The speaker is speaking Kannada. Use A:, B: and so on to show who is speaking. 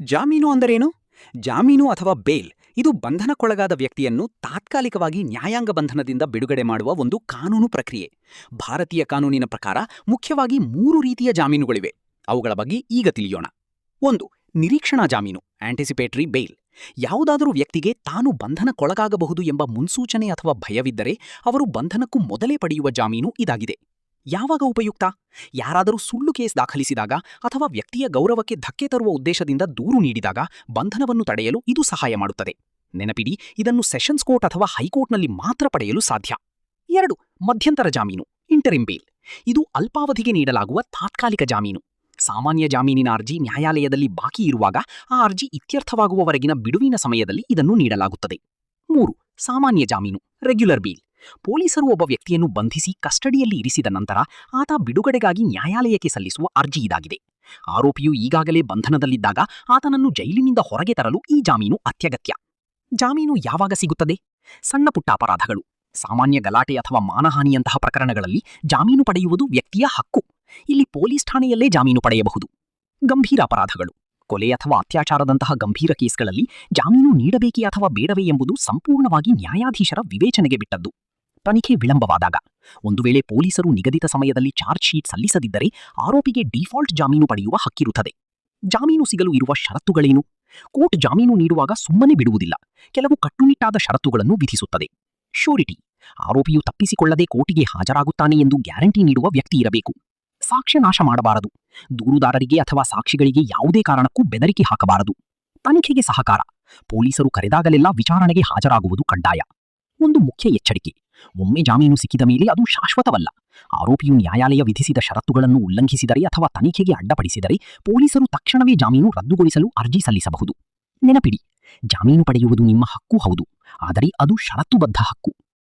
A: ಜಾಮೀನು ಅಂದರೇನು? ಜಾಮೀನು ಅಥವಾ ಬೇಲ್ ಇದು ಬಂಧನಕ್ಕೊಳಗಾದ ವ್ಯಕ್ತಿಯನ್ನು ತಾತ್ಕಾಲಿಕವಾಗಿ ನ್ಯಾಯಾಂಗ ಬಂಧನದಿಂದ ಬಿಡುಗಡೆ ಮಾಡುವ ಒಂದು ಕಾನೂನು ಪ್ರಕ್ರಿಯೆ. ಭಾರತೀಯ ಕಾನೂನಿನ ಪ್ರಕಾರ ಮುಖ್ಯವಾಗಿ 3 ರೀತಿಯ ಜಾಮೀನುಗಳಿವೆ. ಅವುಗಳ ಬಗ್ಗೆ ಈಗ ತಿಳಿಯೋಣ. 1. ನಿರೀಕ್ಷಣಾ ಜಾಮೀನು ಆಂಟಿಸಿಪೇಟರಿ ಬೇಲ್. ಯಾವುದಾದರೂ ವ್ಯಕ್ತಿಗೆ ತಾನು ಬಂಧನಕ್ಕೊಳಗಾಗಬಹುದು ಎಂಬ ಮುನ್ಸೂಚನೆ ಅಥವಾ ಭಯವಿದ್ದರೆ ಅವರು ಬಂಧನಕ್ಕೂ ಮೊದಲೇ ಪಡೆಯುವ ಜಾಮೀನು ಇದಾಗಿದೆ. ಯಾವಾಗ ಉಪಯುಕ್ತ? ಯಾರಾದರೂ ಸುಳ್ಳು ಕೇಸ್ ದಾಖಲಿಸಿದಾಗ ಅಥವಾ ವ್ಯಕ್ತಿಯ ಗೌರವಕ್ಕೆ ಧಕ್ಕೆ ತರುವ ಉದ್ದೇಶದಿಂದ ದೂರು ನೀಡಿದಾಗ ಬಂಧನವನ್ನು ತಡೆಯಲು ಇದು ಸಹಾಯ ಮಾಡುತ್ತದೆ. ನೆನಪಿಡಿ, ಇದನ್ನು ಸೆಷನ್ಸ್ ಕೋರ್ಟ್ ಅಥವಾ ಹೈಕೋರ್ಟ್ನಲ್ಲಿ ಮಾತ್ರ ಪಡೆಯಲು ಸಾಧ್ಯ. 2. ಮಧ್ಯಂತರ ಜಾಮೀನು ಇಂಟರಿಮ್ ಬೇಲ್. ಇದು ಅಲ್ಪಾವಧಿಗೆ ನೀಡಲಾಗುವ ತಾತ್ಕಾಲಿಕ ಜಾಮೀನು. ಸಾಮಾನ್ಯ ಜಾಮೀನಿನ ಅರ್ಜಿ ನ್ಯಾಯಾಲಯದಲ್ಲಿ ಬಾಕಿ ಇರುವಾಗ ಆ ಅರ್ಜಿ ಇತ್ಯರ್ಥವಾಗುವವರೆಗಿನ ಬಿಡುವಿನ ಸಮಯದಲ್ಲಿ ಇದನ್ನು ನೀಡಲಾಗುತ್ತದೆ. 3. ಸಾಮಾನ್ಯ ಜಾಮೀನು ರೆಗ್ಯುಲರ್ ಬೇಲ್. ಪೊಲೀಸರು ಒಬ್ಬ ವ್ಯಕ್ತಿಯನ್ನು ಬಂಧಿಸಿ ಕಸ್ಟಡಿಯಲ್ಲಿ ಇರಿಸಿದ ನಂತರ ಆತ ಬಿಡುಗಡೆಗಾಗಿ ನ್ಯಾಯಾಲಯಕ್ಕೆ ಸಲ್ಲಿಸುವ ಅರ್ಜಿ ಇದಾಗಿದೆ. ಆರೋಪಿಯು ಈಗಾಗಲೇ ಬಂಧನದಲ್ಲಿದ್ದಾಗ ಆತನನ್ನು ಜೈಲಿನಿಂದ ಹೊರಗೆ ತರಲು ಈ ಜಾಮೀನು ಅತ್ಯಗತ್ಯ. ಜಾಮೀನು ಯಾವಾಗ ಸಿಗುತ್ತದೆ? ಸಣ್ಣ ಪುಟ್ಟ ಅಪರಾಧಗಳು, ಸಾಮಾನ್ಯ ಗಲಾಟೆ ಅಥವಾ ಮಾನಹಾನಿಯಂತಹ ಪ್ರಕರಣಗಳಲ್ಲಿ ಜಾಮೀನು ಪಡೆಯುವುದು ವ್ಯಕ್ತಿಯ ಹಕ್ಕು. ಇಲ್ಲಿ ಪೊಲೀಸ್ ಠಾಣೆಯಲ್ಲೇ ಜಾಮೀನು ಪಡೆಯಬಹುದು. ಗಂಭೀರ ಅಪರಾಧಗಳು, ಕೊಲೆ ಅಥವಾ ಅತ್ಯಾಚಾರದಂತಹ ಗಂಭೀರ ಕೇಸ್ಗಳಲ್ಲಿ ಜಾಮೀನು ನೀಡಬೇಕೇ ಅಥವಾ ಬೇಡವೇ ಎಂಬುದು ಸಂಪೂರ್ಣವಾಗಿ ನ್ಯಾಯಾಧೀಶರ ವಿವೇಚನೆಗೆ ಬಿಟ್ಟದ್ದು. ತನಿಖೆ ವಿಳಂಬವಾದಾಗ, ಒಂದು ವೇಳೆ ಪೊಲೀಸರು ನಿಗದಿತ ಸಮಯದಲ್ಲಿ ಚಾರ್ಜ್ ಶೀಟ್ ಸಲ್ಲಿಸದಿದ್ದರೆ ಆರೋಪಿಗೆ ಡಿಫಾಲ್ಟ್ ಜಾಮೀನು ಪಡೆಯುವ ಹಕ್ಕಿರುತ್ತದೆ. ಜಾಮೀನು ಸಿಗಲು ಇರುವ ಷರತ್ತುಗಳೇನು? ಕೋರ್ಟ್ ಜಾಮೀನು ನೀಡುವಾಗ ಸುಮ್ಮನೆ ಬಿಡುವುದಿಲ್ಲ, ಕೆಲವು ಕಟ್ಟುನಿಟ್ಟಾದ ಷರತ್ತುಗಳನ್ನು ವಿಧಿಸುತ್ತದೆ. ಶ್ಯೂರಿಟಿ, ಆರೋಪಿಯು ತಪ್ಪಿಸಿಕೊಳ್ಳದೆ ಕೋರ್ಟಿಗೆ ಹಾಜರಾಗುತ್ತಾನೆ ಎಂದು ಗ್ಯಾರಂಟಿ ನೀಡುವ ವ್ಯಕ್ತಿ ಇರಬೇಕು. ಸಾಕ್ಷ್ಯ ನಾಶ ಮಾಡಬಾರದು, ದೂರುದಾರರಿಗೆ ಅಥವಾ ಸಾಕ್ಷಿಗಳಿಗೆ ಯಾವುದೇ ಕಾರಣಕ್ಕೂ ಬೆದರಿಕೆ ಹಾಕಬಾರದು. ತನಿಖೆಗೆ ಸಹಕಾರ, ಪೊಲೀಸರು ಕರೆದಾಗಲೆಲ್ಲ ವಿಚಾರಣೆಗೆ ಹಾಜರಾಗುವುದು ಕಡ್ಡಾಯ. ಒಂದು ಮುಖ್ಯ ಎಚ್ಚರಿಕೆ: ಒಮ್ಮೆ ಜಾಮೀನು ಸಿಕ್ಕಿದ ಮೇಲೆ ಅದು ಶಾಶ್ವತವಲ್ಲ. ಆರೋಪಿಯು ನ್ಯಾಯಾಲಯ ವಿಧಿಸಿದ ಷರತ್ತುಗಳನ್ನು ಉಲ್ಲಂಘಿಸಿದರೆ ಅಥವಾ ತನಿಖೆಗೆ ಅಡ್ಡಪಡಿಸಿದರೆ ಪೊಲೀಸರು ತಕ್ಷಣವೇ ಜಾಮೀನು ರದ್ದುಗೊಳಿಸಲು ಅರ್ಜಿ ಸಲ್ಲಿಸಬಹುದು. ನೆನಪಿಡಿ, ಜಾಮೀನು ಪಡೆಯುವುದು ನಿಮ್ಮ ಹಕ್ಕು ಹೌದು, ಆದರೆ ಅದು ಷರತ್ತುಬದ್ಧ ಹಕ್ಕು.